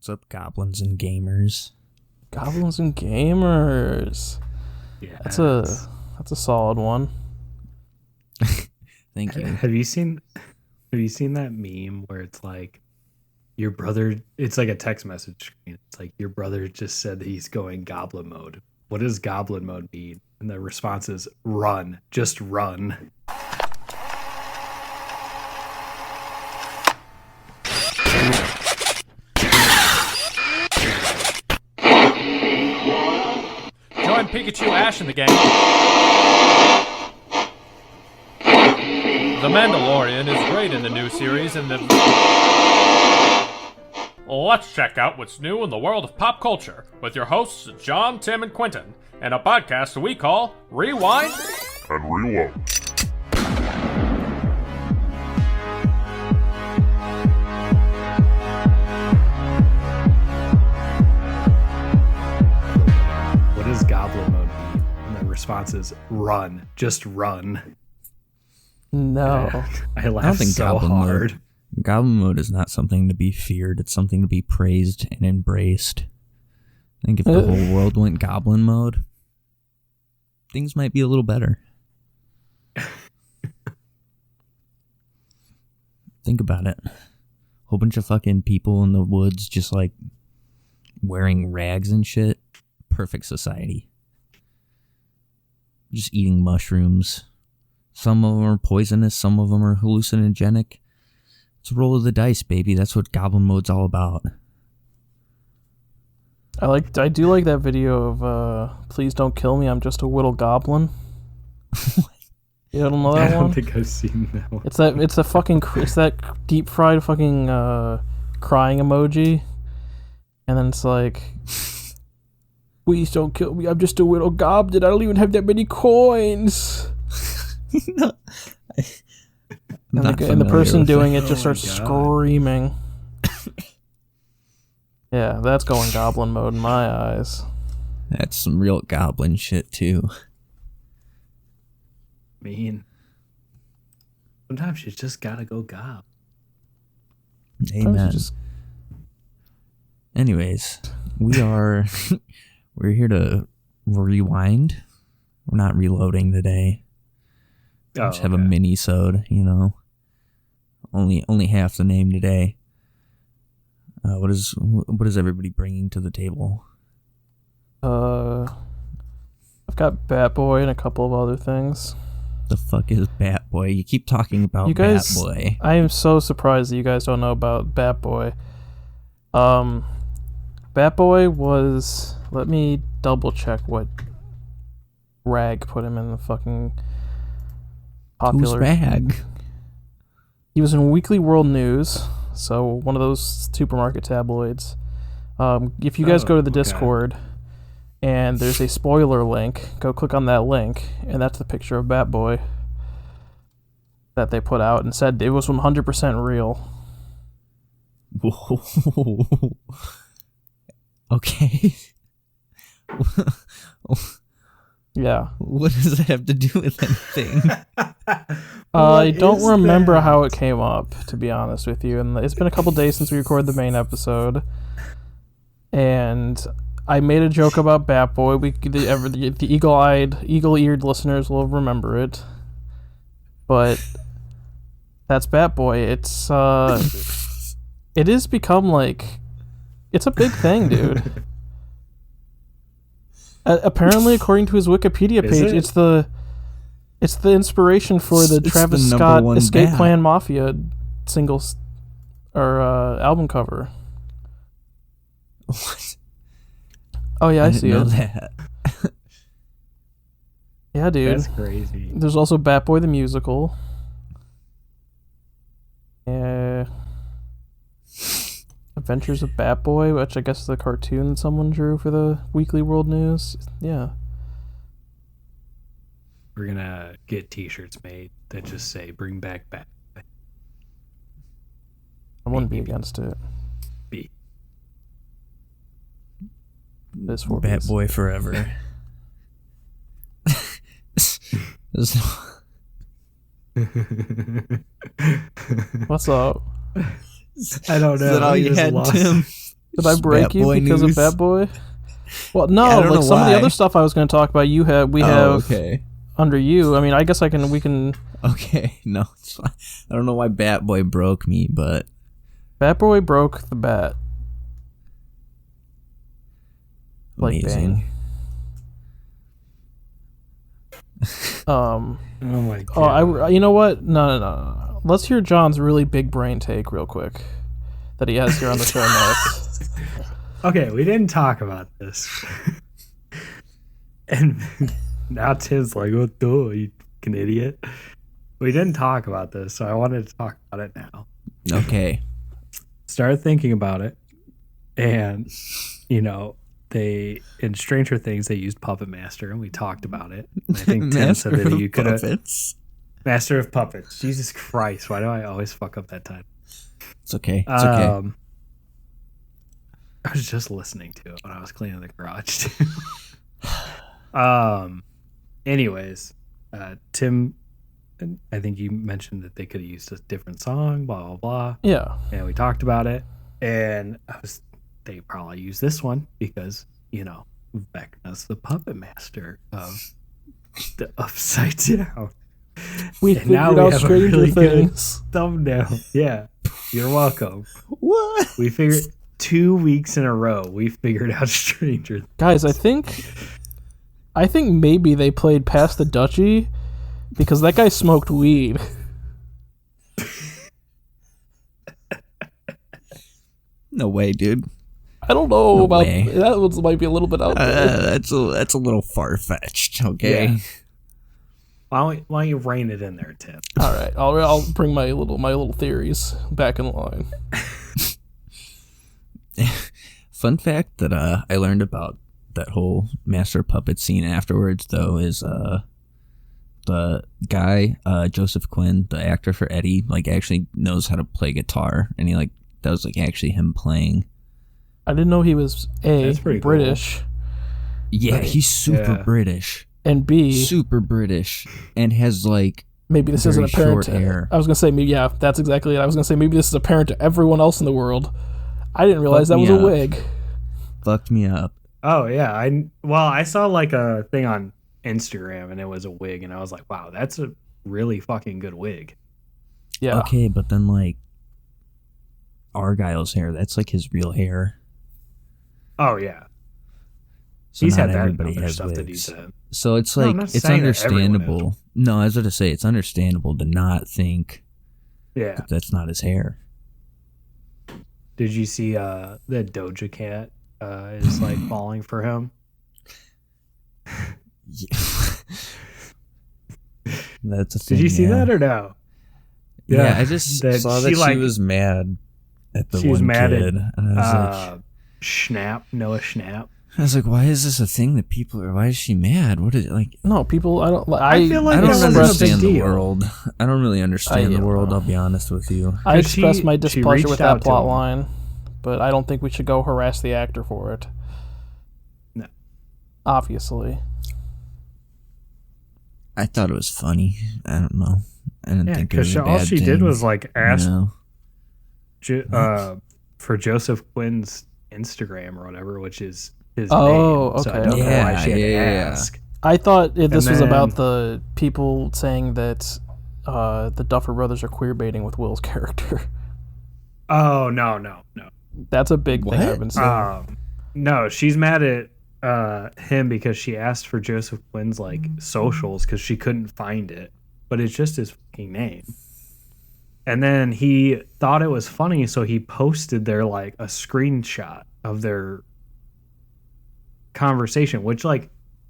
What's up, goblins and gamers? Goblins and gamers. Yeah, that's a solid one. Thank you. Have you seen that meme where it's like your brother? It's like a text message screen. It's like your brother just said that he's going goblin mode. What does goblin mode mean? And the response is run. Just run. Join Pikachu, Ash, and the gang. The Mandalorian is great in the new series, and let's check out what's new in the world of pop culture with your hosts John, Tim, and Quentin, and a podcast we call Rewind and Reload. What does goblin mode mean? And the response is run. Just run. No. I laughed so hard. Goblin mode is not something to be feared. It's something to be praised and embraced. I think if the whole world went goblin mode, things might be a little better. Think about it. Whole bunch of fucking people in the woods just like wearing rags and shit. Perfect society. Just eating mushrooms. Some of them are poisonous, some of them are hallucinogenic. It's a roll of the dice, baby. That's what goblin mode's all about. I do like that video of Please Don't Kill Me, I'm Just a Whittle Goblin. You don't know that one? I don't think I've seen that one. It's that deep fried fucking crying emoji. And then it's like, please don't kill me, I'm just a whittle goblin. I don't even have that many coins. No, and the person doing it just starts screaming. Yeah, that's going goblin mode in my eyes. That's some real goblin shit, too. Mean. Sometimes you just gotta go gob. Amen. Anyways, we're here to rewind. We're not reloading today. We just have a minisode, you know. Only half the name today. What is everybody bringing to the table? I've got Bat Boy and a couple of other things. The fuck is Bat Boy? You keep talking about you guys, Bat Boy. I am so surprised that you guys don't know about Bat Boy. Bat Boy was... Let me double check what rag put him in the fucking popular... Who's rag? He was in Weekly World News, so one of those supermarket tabloids. If you guys go to the Discord, and there's a spoiler link, go click on that link, and that's the picture of Bat Boy that they put out and said it was 100% real. Whoa. Okay. Yeah. What does that have to do with anything? I don't remember how it came up, to be honest with you. And it's been a couple days since we recorded the main episode. And I made a joke about Bat Boy. The eagle-eared listeners will remember it. But that's Bat Boy. It has become like... It's a big thing, dude. Apparently, according to his Wikipedia page, it's the inspiration for the Travis Scott Escape Plan Mafia singles or album cover. What? Oh yeah, I see know it. That. Yeah, dude. That's crazy. There's also Bat Boy the musical. Adventures of Bat Boy, which I guess is the cartoon that someone drew for the Weekly World News. Yeah. We're gonna get t-shirts made that just say bring back Bat Boy. I wouldn't be against it. B. This for Bat Boy forever. What's up? I don't know. Is that all you had, Tim? Did I break Bat you Boy because news? of Bat Boy? Well, no, Yeah, I don't like know some of the why. other stuff I was going to talk about. We have okay. under you. I mean, I guess we can. Okay, no, it's fine. I don't know why Bat Boy broke me, but Bat Boy broke the bat. Like amazing. bang. Oh my god. Oh, you know what? No. Let's hear John's really big brain take real quick that he has here on the show notes. Okay, we didn't talk about this. And now Tim's like, oh, duh, you fucking idiot. We didn't talk about this, so I wanted to talk about it now. Okay. Started thinking about it, and, they, in Stranger Things, they used Puppet Master, and we talked about it. And I think Tim said that you could have... Master of Puppets. Jesus Christ, why do I always fuck up that time? It's okay. It's okay. I was just listening to it when I was cleaning the garage too. Anyways, Tim, I think you mentioned that they could have used a different song, blah blah blah. Yeah. And we talked about it, and they probably use this one because Vecna's the puppet master of the Upside Down. We figured out Stranger Things. Thumbnail. Yeah, you're welcome. What? We figured 2 weeks in a row. We figured out Stranger Things. Guys, I think maybe they played Past the Dutchie because that guy smoked weed. No way, dude. I don't know No about way. that. One might be a little bit out there. That's a little far fetched. Okay. Yeah. Why don't you rein it in there, Tim? All right, I'll bring my little theories back in line. Fun fact that I learned about that whole Master Puppet scene afterwards, though, is the guy Joseph Quinn, the actor for Eddie, like actually knows how to play guitar, and he that was actually him playing. I didn't know he was That's pretty British. cool. Yeah, he's super Yeah. British. And B, Super British, and has maybe this very isn't apparent short to hair. I was gonna say maybe that's exactly it. I was gonna say maybe this is apparent to everyone else in the world. I didn't realize that Fuck was me a up. wig. fucked me up. Oh yeah, I saw a thing on Instagram and it was a wig, and I was like, wow, that's a really fucking good wig. Yeah. Okay, but then Argyle's hair, that's his real hair. Oh yeah, So he's not had that in everybody other has stuff that wigs. he's in. So it's No, I'm not it's saying that everyone understandable. No, I was going to say it's understandable to not think Yeah. that that's not his hair. Did you see that Doja Cat is falling for him? Yeah. That's a thing. Did you see yeah. that or no? Yeah, I just saw that she was mad at the she was one mad kid, at and I Noah Schnapp. was like, why is this a thing that people are? Why is she mad? What is it No, people. I feel like I that don't wasn't a big understand the deal. world. I don't really understand I- the world. I'll be honest with you. I 'Cause expressed my she displeasure with reached that out to plot him. line, but I don't think we should go harass the actor for it. No. Obviously. I thought it was funny. I don't know. I didn't Yeah, think it was because a all bad she thing. did was ask No. for Joseph Quinn's Instagram or whatever, which is his Oh, name. So I okay. don't know why she had to Yeah. ask. I thought this was then- about the people saying that the Duffer Brothers are queer baiting with Will's character. Oh no. That's a big thing What? I've been seeing. No, she's mad at him because she asked for Joseph Quinn's socials because she couldn't find it, but it's just his fucking name. And then he thought it was funny, so he posted their a screenshot of their conversation. Which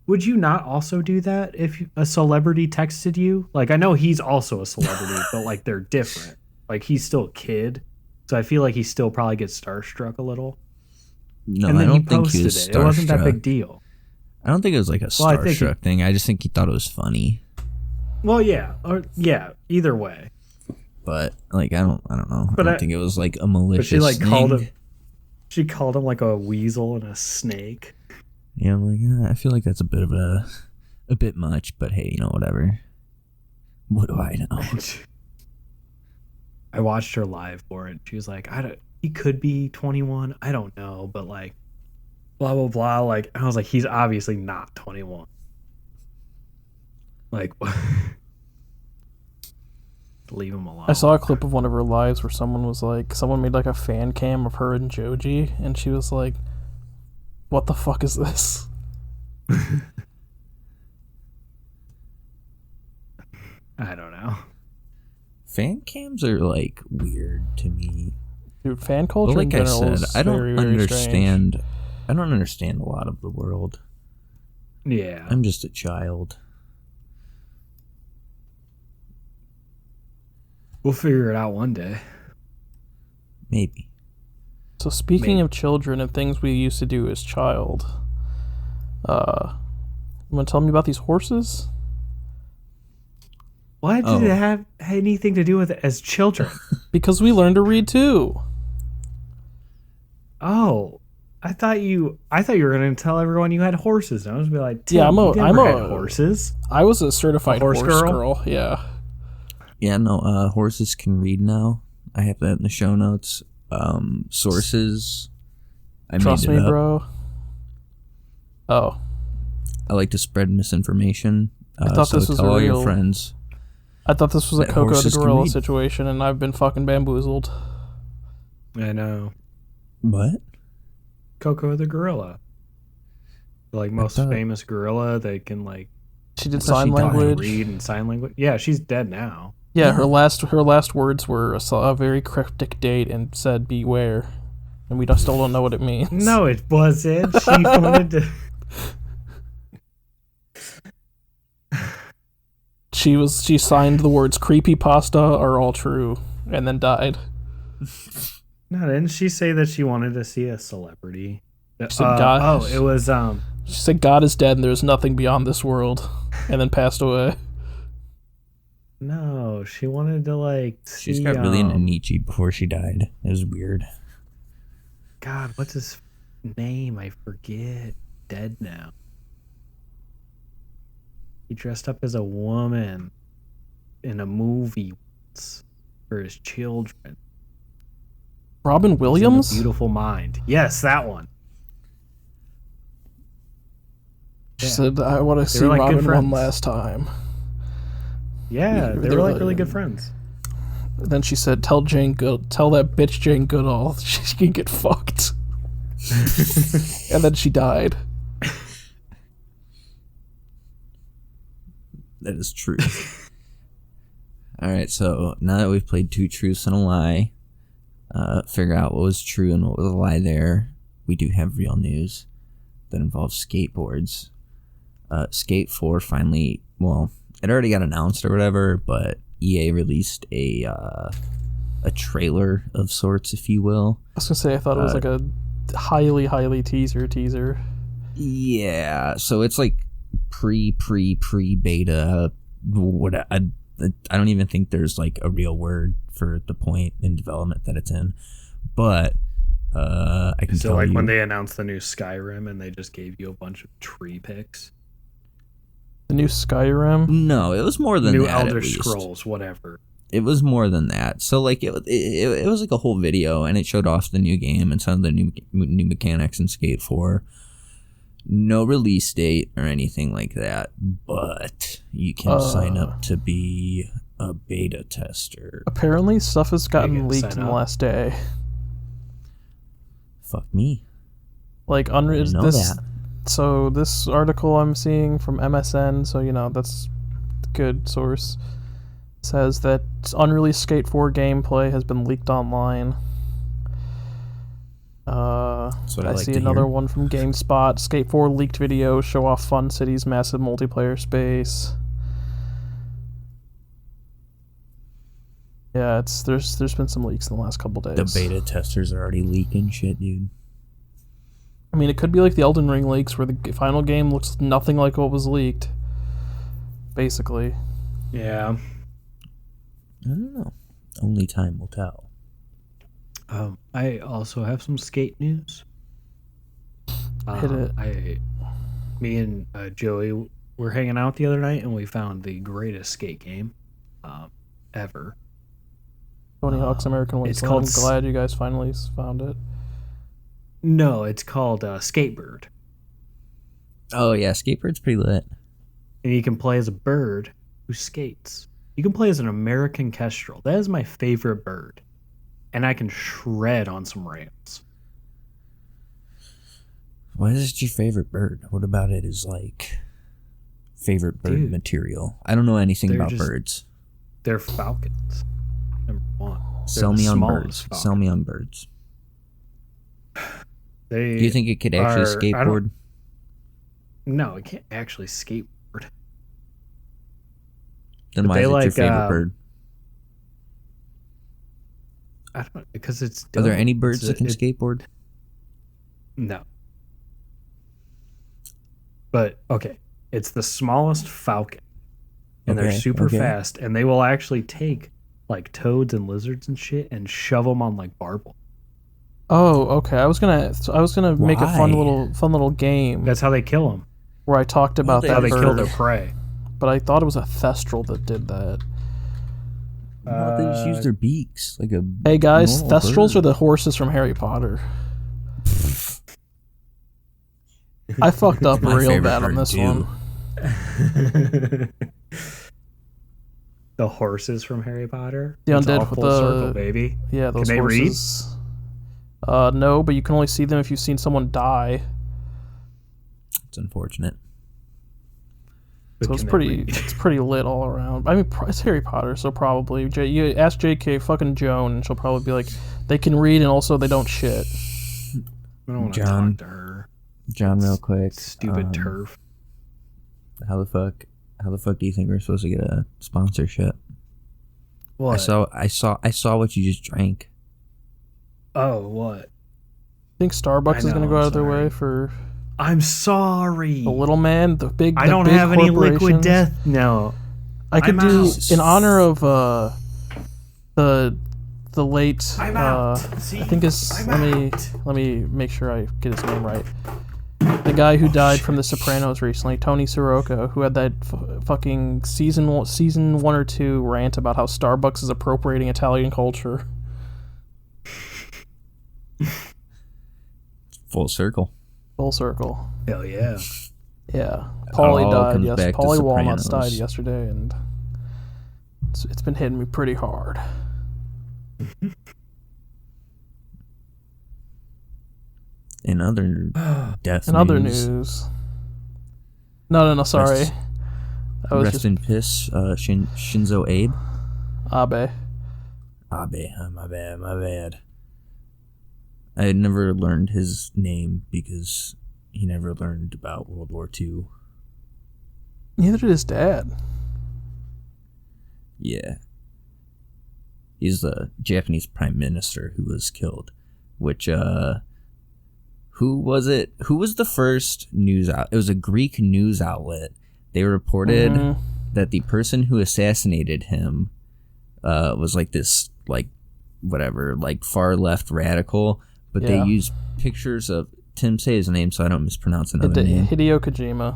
would you not also do that if a celebrity texted you? I know he's also a celebrity, but they're different. He's still a kid, so I feel like he still probably gets starstruck a little. No, And I then don't he think posted he was it. It wasn't that starstruck. big deal. I don't think it was a I think starstruck thing. I just think he thought it was funny. Well, yeah, either way. But I don't know. But I I- don't think it was a But malicious she thing. called him. She called him a weasel and a snake. Yeah, I'm I feel like that's a bit of a bit much. But hey, whatever. What do I know? I watched her live for it. She was like, he could be 21. I don't know, but like, blah blah blah. Like, I was like, he's obviously not 21. Like, leave him alone. I saw a clip of one of her lives where someone made like a fan cam of her and Joji, and she was like, "What the fuck is this?" I don't know. Fan cams are like weird to me. Dude, fan culture But in like I general said, is I don't very, very understand. strange. I don't understand a lot of the world. Yeah. I'm just a child. We'll figure it out one day. Maybe. So speaking of children and things we used to do as child, you want to tell me about these horses? Why did it have anything to do with it as children? Because we learned to read too. Oh, I thought you were going to tell everyone you had horses. And I was gonna be like, Yeah, I'm a horses. I was a certified horse horse girl? girl. Yeah. Yeah, no, horses can read now. I have that in the show notes. Sources. Trust me, bro. Oh. I like to spread misinformation. I thought this was tell all real. your friends. I thought this was a that Coco the horses can Gorilla read. situation, and I've been fucking bamboozled. I know. What? Coco the gorilla. The like most thought- famous gorilla that can like She did thought sign she died. language. read and sign language. Yeah, she's dead now. Yeah, her last words were a very cryptic date and said "beware," and we still don't know what it means. No, it wasn't. She wanted to. She signed the words "creepypasta are all true" and then died. No, didn't she say that she wanted to see a celebrity? She said God. It was She said God is dead and there's nothing beyond this world, and then passed away. No, she wanted to like see. She's got really into Nietzsche before she died. It was weird. God, what's his name? I forget. Dead now. He dressed up as a woman in a movie once for his children. Robin He's in The Williams? Beautiful Mind. Yes, that one. She said, "I want to see were, like, good Robin one friends. last time." Yeah, they were like really good friends. Then she said, tell that bitch Jane Goodall she can get fucked." And then she died. That is true. Alright, so now that we've played two truths and a lie, figure out what was true and what was a lie there, we do have real news that involves skateboards. Skate 4 finally, well, it already got announced or whatever, but EA released a trailer of sorts, if you will. I was gonna say, I thought it was like a highly teaser. Yeah, so it's like pre-beta. What I don't even think there's like a real word for the point in development that it's in, but I can So tell like you when they announced the new Skyrim and they just gave you a bunch of tree pics. The new Skyrim? no, it was more than New that. Elder at least. Scrolls, whatever. It was more than that. So like it was like a whole video, and it showed off the new game and some of the new mechanics in Skate 4. No release date or anything like that, but you can sign up to be a beta tester. Apparently stuff has gotten can leaked sign in the up. last day. Fuck me. Like I didn't know that. So this article I'm seeing from MSN, so that's a good source, says that unreleased Skate 4 gameplay has been leaked online. That's what I like see to another hear. one from GameSpot. Skate 4 leaked video show off Fun City's massive multiplayer space. Yeah, there's been some leaks in the last couple days. The beta testers are already leaking shit, dude. I mean, it could be like the Elden Ring leaks, where the final game looks nothing like what was leaked. Basically. Yeah. I don't know. Only time will tell. I also have some skate news. Hit it. Me and Joey were hanging out the other night, and we found the greatest skate game ever. Tony Hawk's American Wasteland. I'm glad you guys finally found it. No, it's called Skatebird. Oh yeah, Skatebird's pretty lit. And you can play as a bird who skates. You can play as an American kestrel. That is my favorite bird. And I can shred on some ramps. Why is it your favorite bird? What about it is like favorite bird material? I don't know anything about birds. They're falcons. Number one. Sell me on birds. Sell me on birds. Do you think it could actually skateboard? No, it can't actually skateboard. Then why is it your favorite bird? I don't know, because it's dumb. Are there any birds that can skateboard? No. But, okay, it's the smallest falcon. And they're super fast, and they will actually take, like, toads and lizards and shit and shove them on, like, barbed wire. Oh, okay. I was gonna make a fun little game. That's how they kill them. Where I talked about that how they kill their prey. But I thought it was a thestral that did that. They just use their beaks like a. Hey guys, thestrals are the horses from Harry Potter. I fucked up real bad on this one. The horses from Harry Potter. The undead with the circle, baby. Yeah, those can they horses. Read? No, but you can only see them if you've seen someone die. It's unfortunate. So it's pretty lit all around. I mean, it's Harry Potter, so probably you ask J.K. fucking Joan, and she'll probably be like, they can read and also they don't shit. I don't want to talk to her. John, real quick. Stupid turf. How the fuck do you think we're supposed to get a sponsorship? What? I saw what you just drank. Oh, what? I think Starbucks is going to go out of their way for. I'm sorry. The little man, the big. I don't have any liquid death. No. I could do in honor of the late. I'm out. I think it's let me make sure I get his name right. The guy who died from The Sopranos recently, Tony Sirocco, who had that fucking season 1 or 2 rant about how Starbucks is appropriating Italian culture. Full circle. Full circle. Hell yeah. Yeah. Paulie died yesterday. Paulie Walnuts died yesterday, and it's been hitting me pretty hard. In other death in other news. No, sorry. Rest in piss, Shinzo Abe. Abe. My bad. I had never learned his name because he never learned about World War II. Neither did his dad. Yeah. He's the Japanese prime minister who was killed. Which, who was it? Who was the first news out? It was a Greek news outlet. They reported that the person who assassinated him was like this, like, whatever, like far left radical. But they used pictures of Tim. Say his name so I don't mispronounce another name. Hideo Kojima.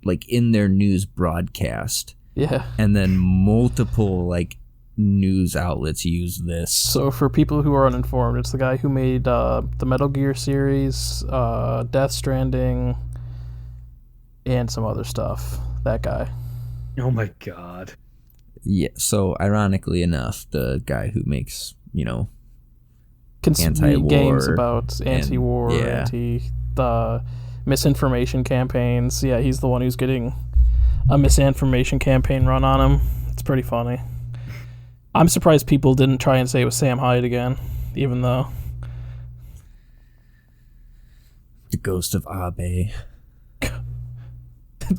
Like in their news broadcast. Yeah. And then multiple like news outlets use this. So for people who are uninformed, it's the guy who made the Metal Gear series, Death Stranding, and some other stuff. That guy. Oh my god. Yeah. So ironically enough, the guy who makes anti-war games about anti-war, misinformation campaigns. Yeah, he's the one who's getting a misinformation campaign run on him. It's pretty funny. I'm surprised people didn't try and say it was Sam Hyde again, even though the ghost of Abe.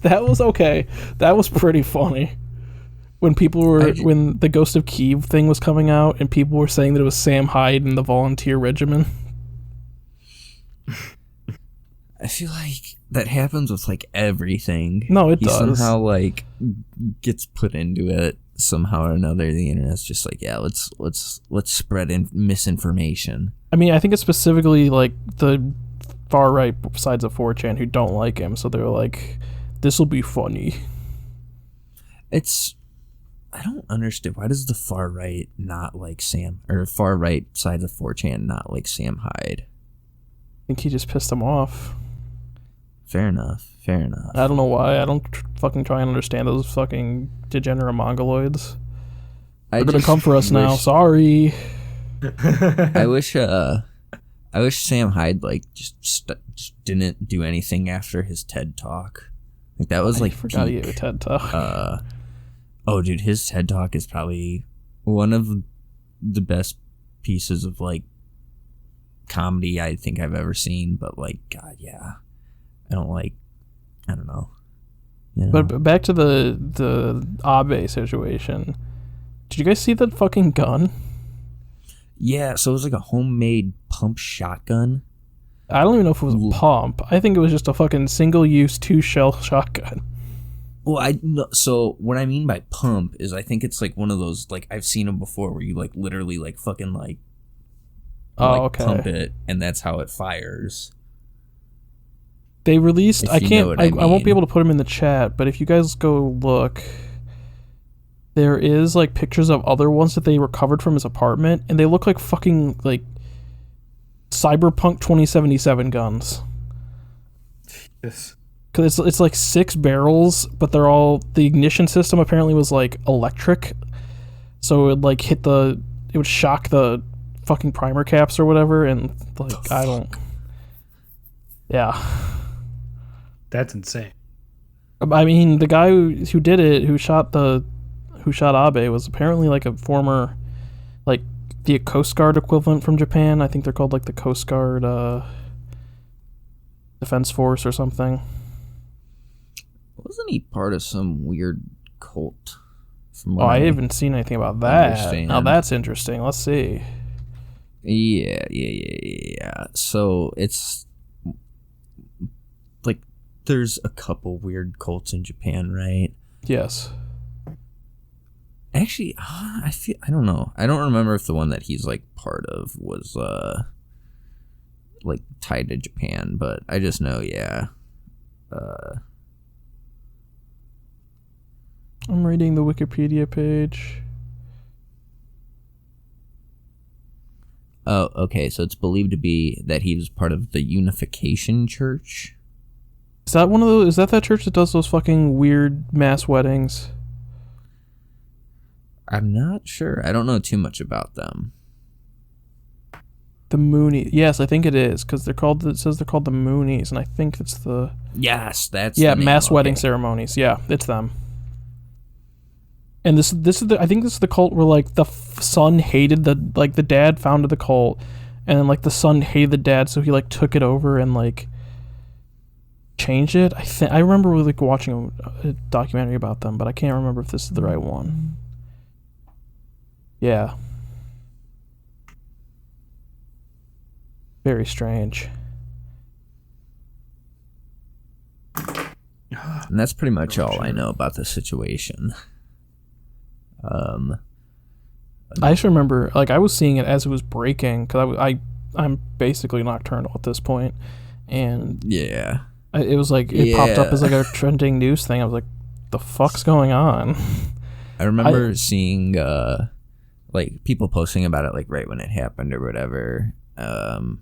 That was okay. That was pretty funny. When when the Ghost of Kiev thing was coming out and people were saying that it was Sam Hyde and the Volunteer Regiment. I feel like that happens with like everything. No, it does. Somehow like gets put into it somehow or another. The internet's just like, yeah, let's spread misinformation. I mean, I think it's specifically like the far right sides of 4chan who don't like him, so they're like, this will be funny. I don't understand. Why does the far right not like Sam, or far right side of 4chan not like Sam Hyde? I think he just pissed him off. Fair enough. I don't know why. I don't fucking try and understand those fucking degenerate mongoloids. They're gonna come for us now. Sorry. I wish Sam Hyde like just didn't do anything after his TED talk. Like that was like I forgot he had a TED talk. Oh, dude, his TED talk is probably one of the best pieces of like comedy I think I've ever seen. But like, God, yeah, I don't know. You know? But back to the Abe situation. Did you guys see that fucking gun? Yeah, so it was like a homemade pump shotgun. I don't even know if it was a pump. I think it was just a fucking single-use 2-shell shotgun. Well, so what I mean by pump is I think it's like one of those, like, I've seen them before where you like literally like fucking like, okay, pump it and that's how it fires. They released, I won't be mean. able to put them in the chat, but if you guys go look, there is like pictures of other ones that they recovered from his apartment, and they look like fucking like Cyberpunk 2077 guns. Yes. Because it's like 6 barrels, but they're all, the ignition system apparently was like electric, so it would like it would shock the fucking primer caps or whatever, and like yeah. That's insane. I mean, the guy who did it, who shot Abe, was apparently like a former, like the Coast Guard equivalent from Japan. I think they're called like the Coast Guard Defense Force or something. Wasn't he part of some weird cult? I haven't seen anything about that. Now that's interesting. Let's see. Yeah. So it's like there's a couple weird cults in Japan, right? Yes. Actually, I don't know. I don't remember if the one that he's like part of was like tied to Japan, but I just know, yeah. I'm reading the Wikipedia page. Oh, okay. So it's believed to be that he was part of the Unification Church. Is that one of those? Is that church that does those fucking weird mass weddings? I'm not sure. I don't know too much about them. The Moonies. Yes, I think it is, because it says they're called the Moonies, and I think it's the... Yes, that's yeah, the name. mass wedding ceremonies. Yeah, it's them. And this is I think this is the cult where like the son hated the dad founded the cult, and then like the son hated the dad, so he like took it over and like changed it. I remember like watching a documentary about them, but I can't remember if this is the right one. Yeah. Very strange. And that's pretty much all I know about the situation. I just remember, like, I was seeing it as it was breaking, because I'm basically nocturnal at this point, and yeah, it was like it popped up as like a trending news thing. I was like, the fuck's going on? I remember seeing like people posting about it like right when it happened or whatever, and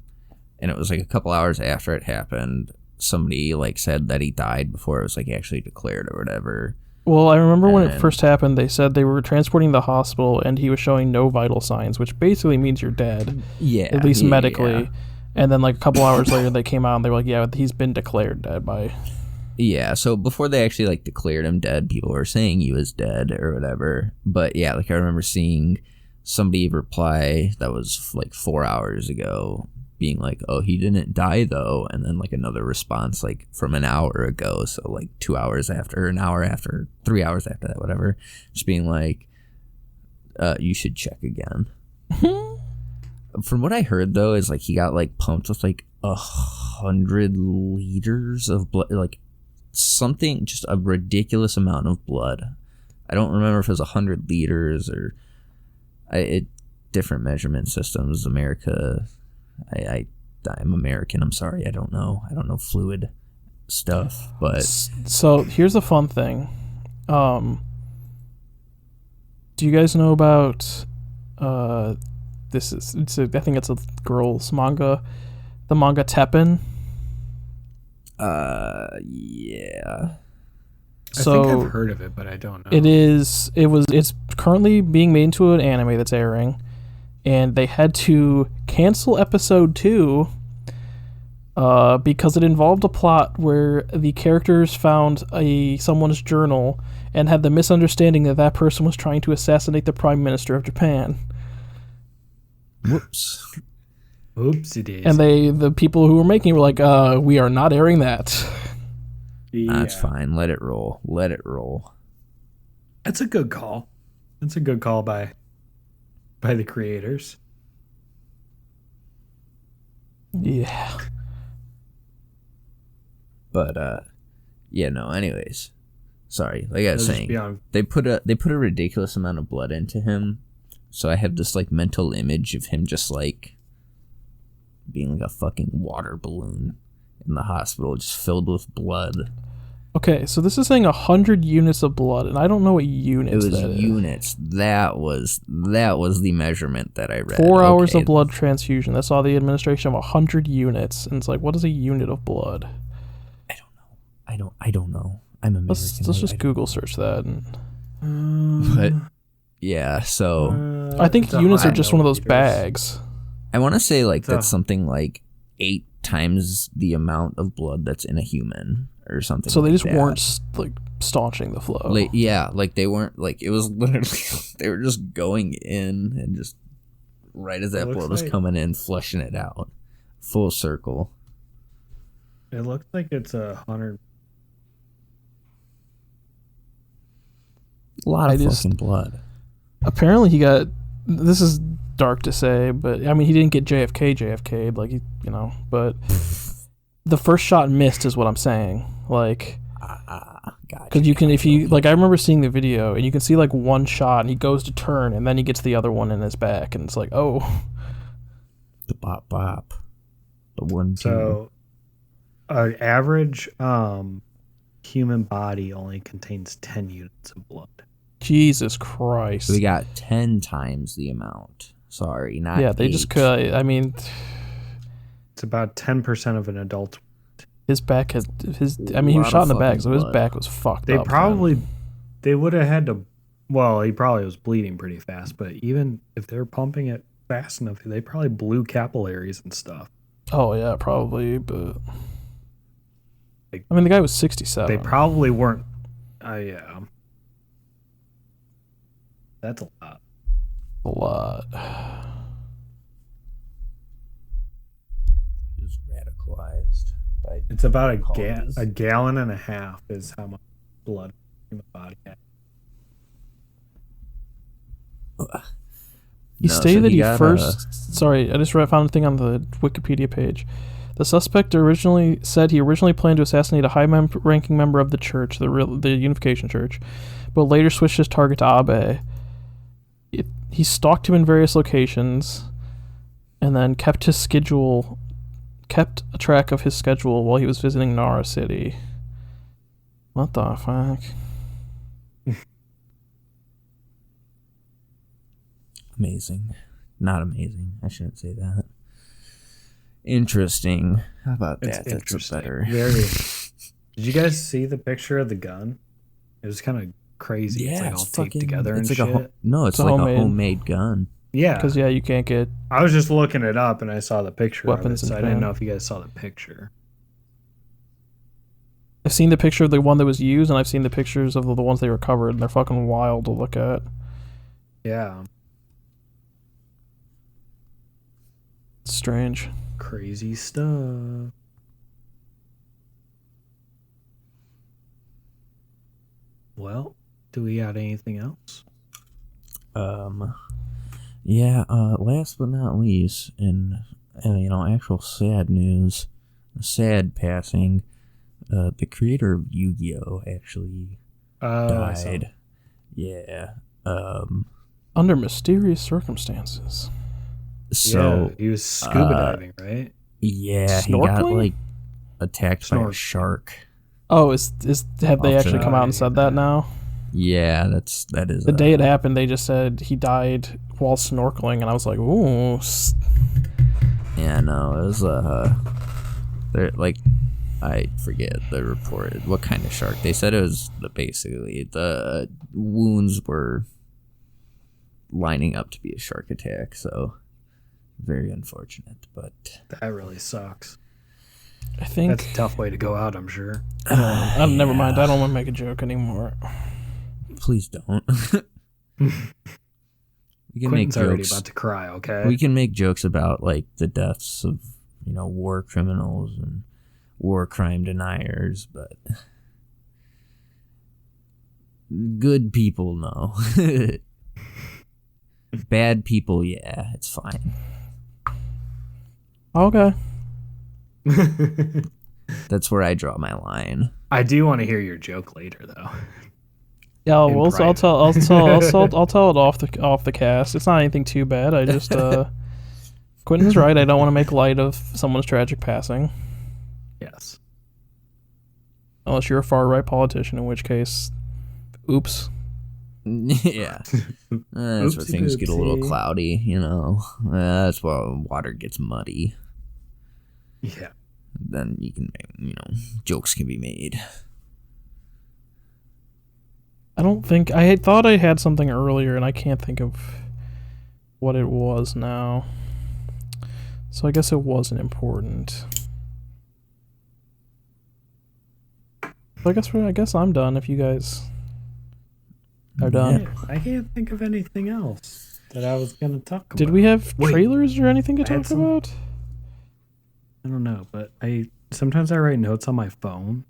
it was like a couple hours after it happened, somebody like said that he died before it was like actually declared or whatever. Well, I remember when it first happened, they said they were transporting the hospital and he was showing no vital signs, which basically means you're dead. Yeah. At least medically. Yeah. And then like a couple hours later they came out and they were like, yeah, he's been declared dead by... Yeah, so before they actually like declared him dead, people were saying he was dead or whatever. But yeah, like I remember seeing somebody reply that was like 4 hours ago being like, oh, he didn't die though, and then like another response like from an hour ago, so like 2 hours after, an hour after, 3 hours after that, whatever, just being like, you should check again. From what I heard though is like he got like pumped with like 100 liters of blood, like something, just a ridiculous amount of blood. I don't remember if it was 100 liters or different measurement systems. America, I'm American. I'm sorry. I don't know fluid stuff. But so here's a fun thing. Do you guys know about I think it's a girl's manga, the manga Teppen? Yeah. So I think I've heard of it, but I don't know. It's currently being made into an anime that's airing, and they had to cancel episode 2 because it involved a plot where the characters found someone's journal and had the misunderstanding that that person was trying to assassinate the Prime Minister of Japan. Whoops. Oopsie daisy. And the people who were making it were like, we are not airing that. Yeah. That's fine. Let it roll. Let it roll. That's a good call. That's a good call by the creators. Yeah. But yeah, no, anyways. Sorry. Like I was It'll just saying, be on- they put a ridiculous amount of blood into him. So I have this like mental image of him just like being like a fucking water balloon in the hospital, just filled with blood. Okay, so this is saying 100 units of blood, and I don't know what units It was that is. units. That was the measurement that I read. 4 hours Okay. of blood transfusion. That's all the administration of 100 units. And it's like, what is a unit of blood? I don't know. I'm American. Let's just Google search that. But yeah, so I think it's a units are high just one of those millimeters. bags. I want to say like So- that's something like 8 times the amount of blood that's in a human or something. So they like just that. weren't like staunching the flow. Like, yeah, like they weren't like it was literally they were just going in and just right as that It looks blood was like- coming in, flushing it out, full circle. It looks like it's 100. A lot of I just- fucking blood. Apparently he got. This is dark to say, but I mean he didn't get JFK'd like but the first shot missed is what I'm saying. Like, Gotcha. because you can if you like I remember seeing the video and you can see like one shot and he goes to turn and then he gets the other one in his back and it's like, oh. The bop bop. The 1 2. So, an average human body only contains 10 units of blood. Jesus Christ. We got 10 times the amount. Sorry, not Yeah, they just 8. could. I mean, It's about 10% of an adult. his back has his. I mean, he was Lot shot in of the back, fucking so his blood. back was fucked They up. probably, they would have had to. Well, he probably was bleeding pretty fast, but even if they're pumping it fast enough, they probably blew capillaries and stuff. Oh yeah, probably. But Like, I mean, the guy was 67. They probably weren't. Yeah. That's a lot. a lot. He was radicalized by It's about Causes. a gallon and a half is how much blood human body has. He No, stated so that he got, first. Sorry, I just found a thing on the Wikipedia page. The suspect originally said he planned to assassinate a high-ranking member of the church, the Unification Church, but later switched his target to Abe. He stalked him in various locations, and then kept a track of his schedule while he was visiting Nara City. What the fuck? Amazing. Not amazing. I shouldn't say that. Interesting. How about It's that? That's a interesting. better. Very. Did you guys see the picture of the gun? It was kind of crazy. it's like all taped together and it's like shit. it's It's a like homemade. a homemade gun. Yeah, Because you can't get. I was just looking it up and I saw the picture Weapons of it, in so I didn't Japan. know if you guys saw the picture. I've seen the picture of the one that was used, and I've seen the pictures of the ones they recovered, and they're fucking wild to look at. Yeah, It's strange. crazy stuff. Well, do we got anything else? Yeah. Last but not least, in actual sad news, a sad passing. The creator of Yu-Gi-Oh actually I saw died. Yeah. Under mysterious circumstances. So yeah, he was scuba diving, right? yeah, he got Snorkeling? like attacked by a Snork. shark. Oh, have they I'll actually check. come out and said that now? Yeah, that is the day it happened. They just said he died while snorkeling, and I was like, ooh. Yeah, no, it was they're like, I forget the report. What kind of shark? They said it was basically the wounds were lining up to be a shark attack. So very unfortunate, but that really sucks. I think that's a tough way to go out. I'm sure. Never mind. I don't want to make a joke anymore. Please don't. We can Quentin's make already jokes. about to cry. Okay. We can make jokes about like the deaths of war criminals and war crime deniers, but good people, no. Bad people, yeah, it's fine. Okay. That's where I draw my line. I do want to hear your joke later, though. Yeah, well, I'll tell it off the cast. It's not anything too bad. I just Quentin's right. I don't want to make light of someone's tragic passing. Yes. Unless you're a far right politician, in which case, oops. Yeah. That's where things get a little cloudy, That's where water gets muddy. Yeah. Then you can make, jokes can be made. I don't think I thought I had something earlier, and I can't think of what it was now. So I guess it wasn't important. So I guess I'm done. If you guys are done, Yeah, I can't think of anything else that I was gonna talk about. Did we have trailers or anything to talk about? I don't know, but sometimes I write notes on my phone.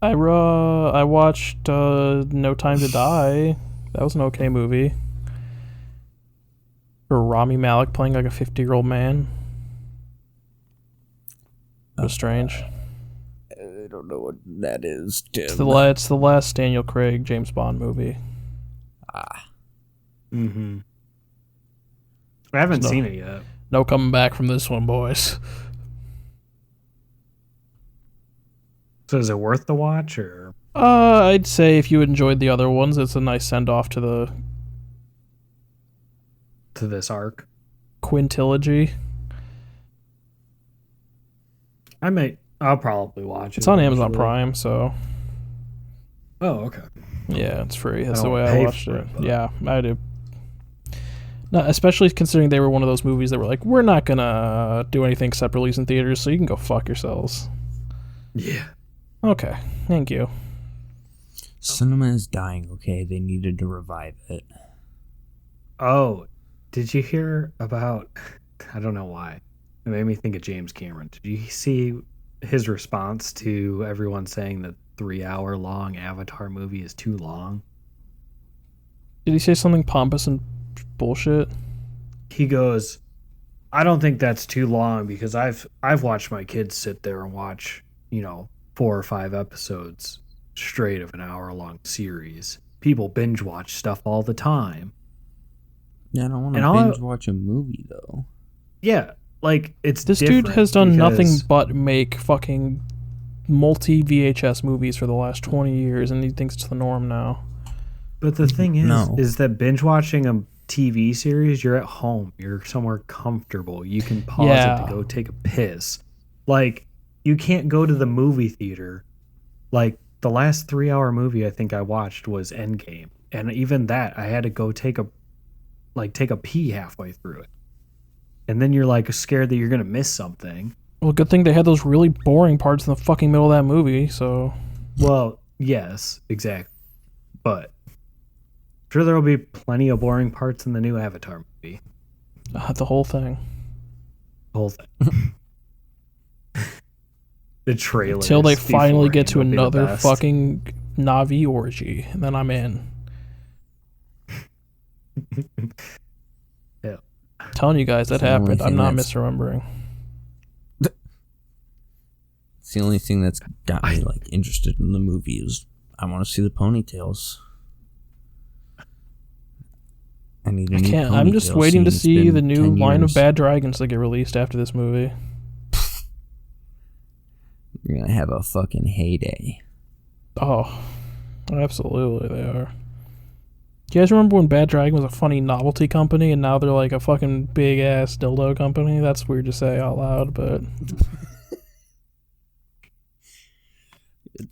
I watched No Time to Die. That was an okay movie. For Rami Malek playing like a 50-year-old man. It was strange. I don't know what that is, Tim. It's the last Daniel Craig James Bond movie. Mm-hmm. I haven't seen it yet. No coming back from this one, boys. So is it worth the watch, or? I'd say if you enjoyed the other ones, it's a nice send-off to this arc. Quintilogy. I'll probably watch it. It's on Amazon Prime, so. Oh, okay. Yeah, it's free. That's I the don't way I pay watched for it. it, Yeah, I do. No, especially considering they were one of those movies that were like, we're not gonna do anything except release in theaters, so you can go fuck yourselves. Yeah. Okay, thank you. Cinema is dying, okay? They needed to revive it. Oh, did you hear about... I don't know why. It made me think of James Cameron. Did you see his response to everyone saying that 3-hour-long Avatar movie is too long? Did he say something pompous and bullshit? He goes, I don't think that's too long because I've watched my kids sit there and watch, 4 or 5 episodes straight of an hour-long series. People binge watch stuff all the time. Yeah, I don't want to binge watch a movie, though. Yeah, like, it's This dude has done nothing but make fucking multi-VHS movies for the last 20 years, and he thinks it's the norm now. But the thing is that binge watching a TV series, you're at home. You're somewhere comfortable. You can pause it to go take a piss. Like, you can't go to the movie theater. Like, the last 3-hour movie I think I watched was Endgame. And even that, I had to go take a pee halfway through it. And then you're, like, scared that you're going to miss something. Well, good thing they had those really boring parts in the fucking middle of that movie, so... Well, yes, exactly. But sure there will be plenty of boring parts in the new Avatar movie. The whole thing. The whole thing. The trailer. Until they finally get to another fucking Na'vi orgy, and then I'm in. Yeah. I'm telling you guys, that happened. I'm not misremembering. It's the only thing that's got me interested in the movie is I want to see the ponytails. I need a new ponytail. I'm just waiting to see the new line of Bad Dragons that get released after this movie. You're gonna have a fucking heyday. Oh, absolutely they are. Do you guys remember when Bad Dragon was a funny novelty company and now they're like a fucking big ass dildo company? That's weird to say out loud, but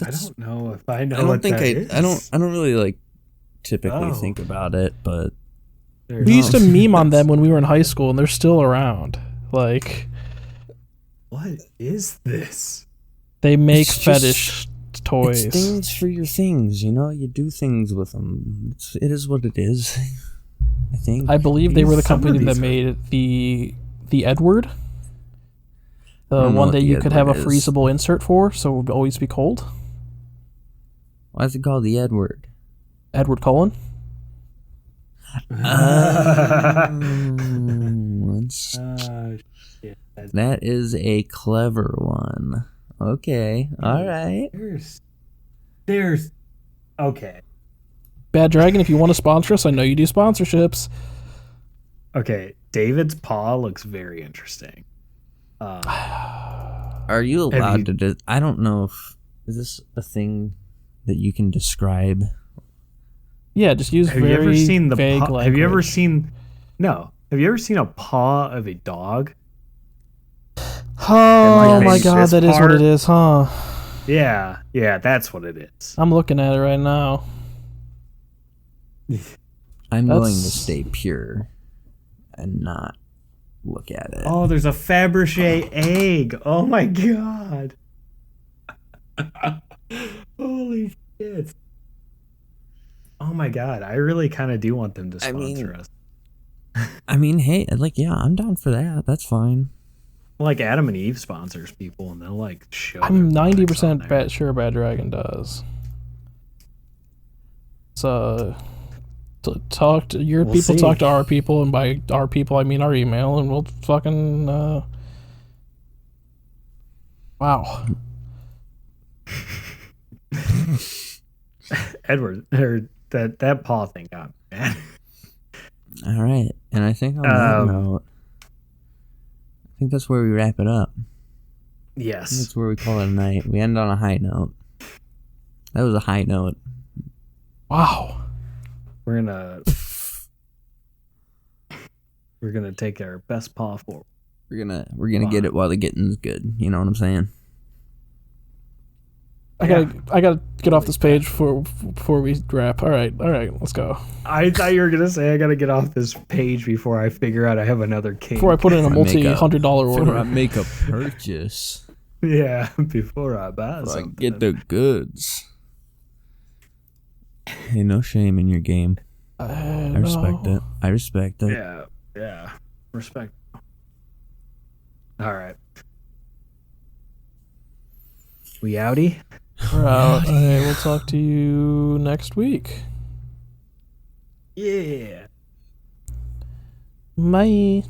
I don't know if I know. I don't really like typically think about it, but we used to meme on them when we were in high school, and they're still around. Like, what is this? They make fetish toys. It's things for your things, you know. You do things with them. It is what it is. I think. I believe they were the company that made the Edward, the one that you could have a freezable insert for, so it would always be cold. Why is it called the Edward? Edward Cullen. That is a clever one. Okay, all right. There's okay. Bad Dragon, if you want to sponsor us, I know you do sponsorships. Okay, David's paw looks very interesting. Are you allowed to? I don't know if is this a thing that you can describe. Yeah, just use Have very you ever seen the vague paw? language. Have you ever seen? No. Have you ever seen a paw of a dog? Oh my god, that is what it is, huh? Yeah, that's what it is. I'm looking at it right now. I'm going to stay pure and not look at it. Oh, there's a Fabergé egg. Oh my god. Holy shit. Oh my god, I really kind of do want them to sponsor us. I mean, hey, like, yeah, I'm down for that. That's fine. Like Adam and Eve sponsors people, and they'll like show. I'm 90% sure Bad Dragon does. So, talk to your people, talk to our people, and by our people I mean our email, and we'll fucking wow. Edward, or that paw thing got me, man. All right, and I think on that note, I think that's where we wrap it up. Yes, that's where we call it a night. We end on a high note. That was a high note. Wow. We're gonna take our best paw forward. We're gonna get it while the getting's good. You know what I'm saying? I gotta get off this page before we wrap. All right, let's go. I thought you were gonna say I gotta get off this page before I figure out I have another cake. Before I put in a multi-$100 order. Before I make a purchase. Yeah, before I buy something. I get the goods. Hey, no shame in your game. I respect it. I respect it. Yeah. Respect. All right. We outie? We're out. Okay, we'll talk to you next week. Yeah. Bye.